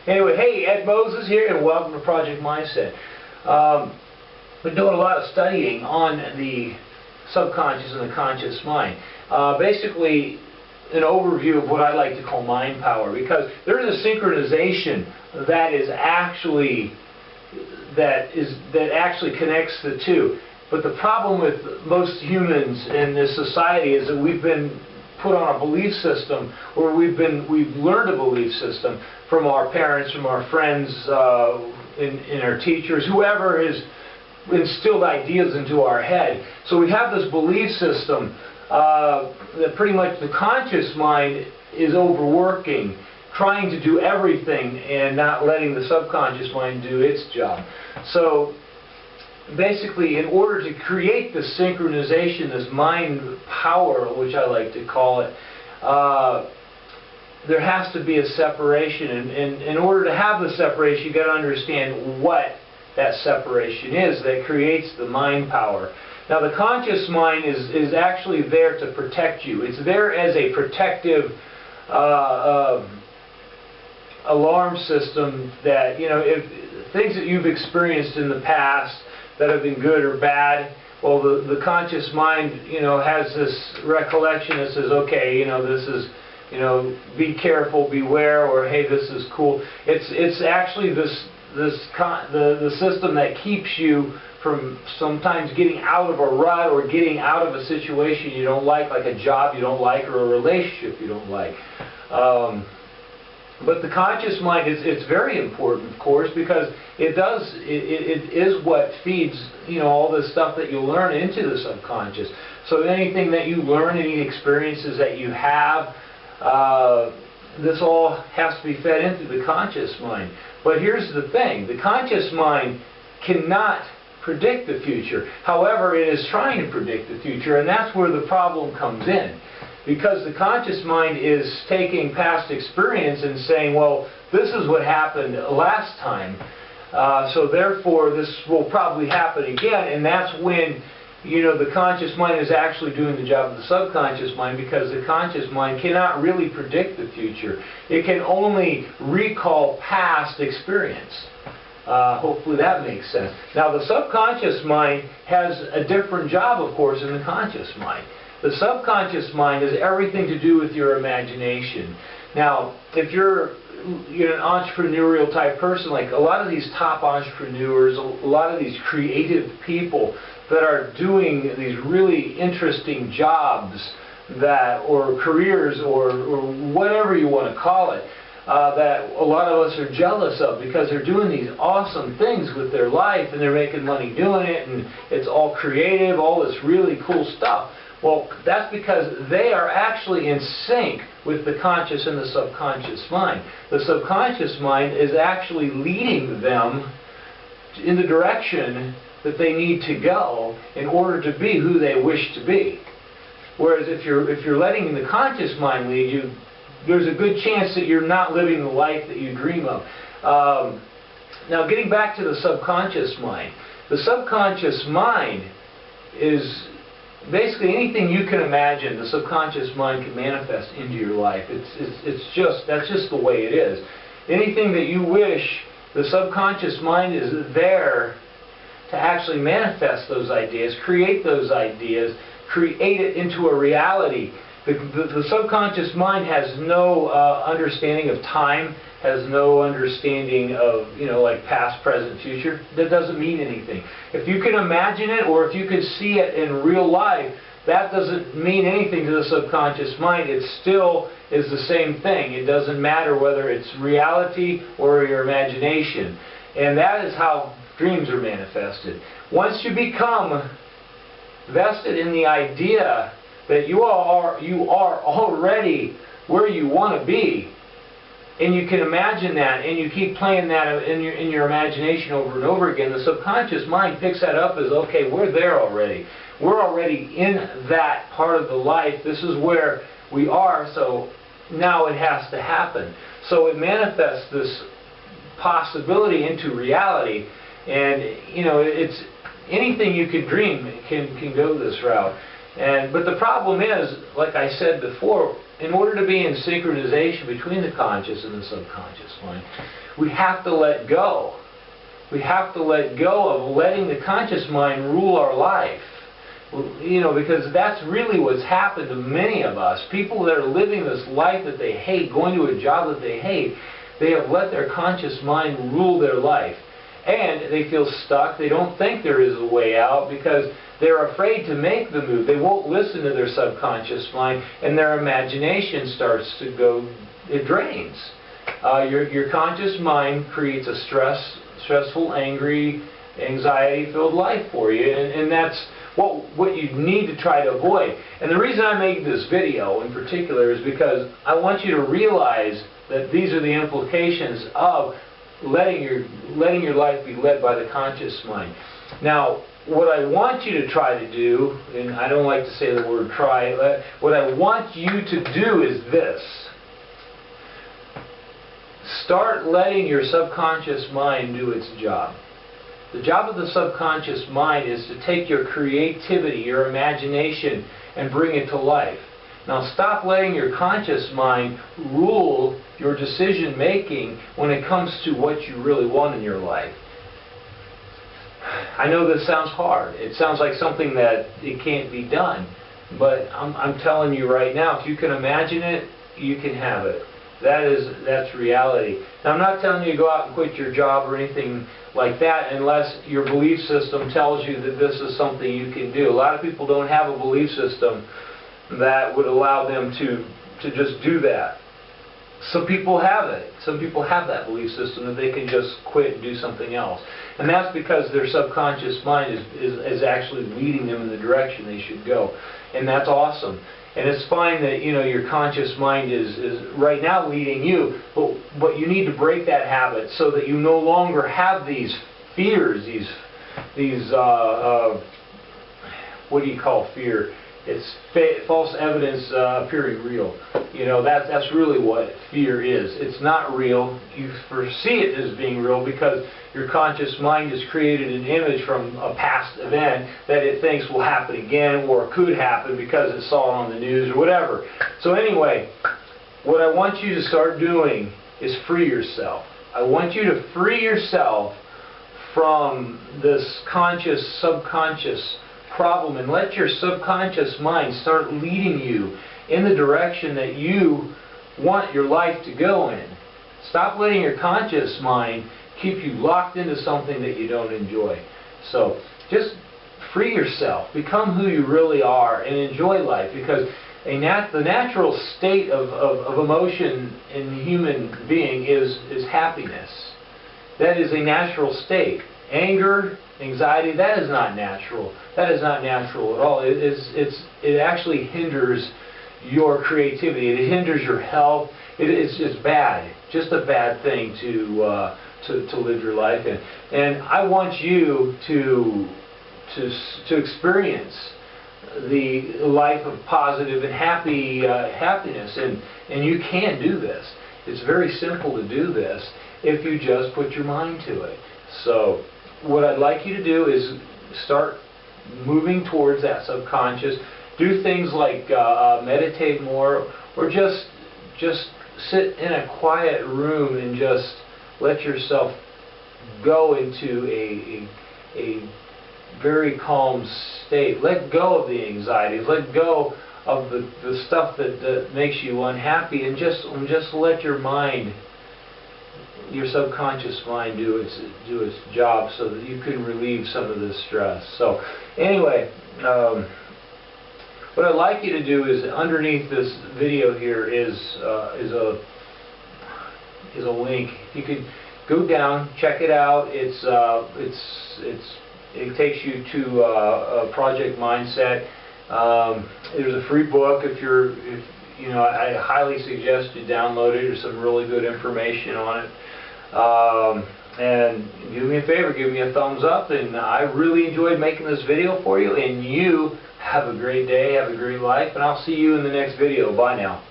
Anyway, hey, Ed Moses here, and welcome to Project Mindset. Been doing a lot of studying on the subconscious and the conscious mind. Basically, an overview of what I like to call mind power, because there is a synchronization that actually connects the two. But the problem with most humans in this society is that we've been put on a belief system, or we've learned a belief system from our parents, from our friends, and our teachers, whoever has instilled ideas into our head. So we have this belief system that pretty much the conscious mind is overworking, trying to do everything and not letting the subconscious mind do its job. So basically, in order to create this synchronization, this mind power, which I like to call it, there has to be a separation. And in order to have the separation, you've got to understand what that separation is that creates the mind power. Now, the conscious mind is actually there to protect you. It's there as a protective alarm system that, if things that you've experienced in the past that have been good or bad, well, the conscious mind, has this recollection that says, okay, this is, be careful, beware, or hey, this is cool. It's actually the system that keeps you from sometimes getting out of a rut or getting out of a situation you don't like a job you don't like, or a relationship you don't like. But the conscious mind it's very important, of course, because it is what feeds all this stuff that you learn into the subconscious. So anything that you learn, any experiences that you have, this all has to be fed into the conscious mind. But here's the thing: the conscious mind cannot predict the future. However, it is trying to predict the future, and that's where the problem comes in. Because the conscious mind is taking past experience and saying, well, this is what happened last time, so therefore this will probably happen again. And that's when, the conscious mind is actually doing the job of the subconscious mind, because the conscious mind cannot really predict the future. It can only recall past experience. Hopefully that makes sense. Now, the subconscious mind has a different job, of course, than the conscious mind. The subconscious mind has everything to do with your imagination. Now, if you're an entrepreneurial type person, like a lot of these top entrepreneurs, a lot of these creative people that are doing these really interesting jobs or careers or whatever you want to call it, that a lot of us are jealous of, because they're doing these awesome things with their life and they're making money doing it, and it's all creative, all this really cool stuff. Well, that's because they are actually in sync with the conscious and the subconscious mind. The subconscious mind is actually leading them in the direction that they need to go in order to be who they wish to be. Whereas if you're letting the conscious mind lead you, there's a good chance that you're not living the life that you dream of. Now, getting back to the subconscious mind. The subconscious mind is basically anything you can imagine. The subconscious mind can manifest into your life. That's just the way it is. Anything that you wish, the subconscious mind is there to actually manifest those ideas, create those ideas, create it into a reality. The subconscious mind has no understanding of time, has no understanding of, like past, present, future. That doesn't mean anything. If you can imagine it, or if you can see it in real life, that doesn't mean anything to the subconscious mind. It still is the same thing. It doesn't matter whether it's reality or your imagination. And that is how dreams are manifested. Once you become vested in the idea that you are already where you want to be, and you can imagine that, and you keep playing that in your imagination over and over again, the subconscious mind picks that up as, okay, we're there already. We're already in that part of the life. This is where we are, so now it has to happen. So it manifests this possibility into reality, and it's anything you could dream can go this route. But the problem is, like I said before, in order to be in synchronization between the conscious and the subconscious mind, we have to let go. We have to let go of letting the conscious mind rule our life. You know, because that's really what's happened to many of us. People that are living this life that they hate, going to a job that they hate, they have let their conscious mind rule their life. And they feel stuck. They don't think there is a way out because they're afraid to make the move. They won't listen to their subconscious mind, and their imagination starts to go, it drains. Your conscious mind creates a stressful, angry, anxiety-filled life for you, and that's what you need to try to avoid. And the reason I made this video in particular is because I want you to realize that these are the implications of letting your life be led by the conscious mind. Now, what I want you to try to do, and I don't like to say the word try, what I want you to do is this. Start letting your subconscious mind do its job. The job of the subconscious mind is to take your creativity, your imagination, and bring it to life. Now stop letting your conscious mind rule your decision making when it comes to what you really want in your life. I know this sounds hard. It sounds like something that it can't be done. But I'm telling you right now, if you can imagine it, you can have it. That's reality. Now I'm not telling you to go out and quit your job or anything like that unless your belief system tells you that this is something you can do. A lot of people don't have a belief system that would allow them to just do that. Some people have it. Some people have that belief system that they can just quit and do something else. And that's because their subconscious mind is actually leading them in the direction they should go. And that's awesome. And it's fine that, you know, your conscious mind is right now leading you, but you need to break that habit so that you no longer have these fears, these what do you call fear? It's false evidence appearing real. You know, that's really what fear is. It's not real. You foresee it as being real because your conscious mind has created an image from a past event that it thinks will happen again or could happen because it saw it on the news or whatever. So anyway, what I want you to start doing is free yourself. I want you to free yourself from this conscious, subconscious problem and let your subconscious mind start leading you in the direction that you want your life to go in. Stop letting your conscious mind keep you locked into something that you don't enjoy. So just free yourself. Become who you really are and enjoy life, because the natural state of emotion in the human being is happiness. That is a natural state. Anger, anxiety, that is not natural. That is not natural at all. It actually hinders your creativity. It hinders your health. It's just bad. Just a bad thing to live your life in. And I want you to experience the life of positive and happiness, and you can do this. It's very simple to do this if you just put your mind to it. So what I'd like you to do is start moving towards that subconscious. Do things like meditate more, or just sit in a quiet room and just let yourself go into a very calm state. Let go of the anxieties. Let go of the stuff that makes you unhappy, and just let your mind, your subconscious mind, do its job so that you can relieve some of this stress. So anyway, what I'd like you to do is, underneath this video here is a link. You can go down, check it out. It takes you to a Project Mindset. There's a free book. I highly suggest you download it. There's some really good information on it. And do me a favor, give me a thumbs up. And I really enjoyed making this video for you. And you have a great day, have a great life, and I'll see you in the next video. Bye now.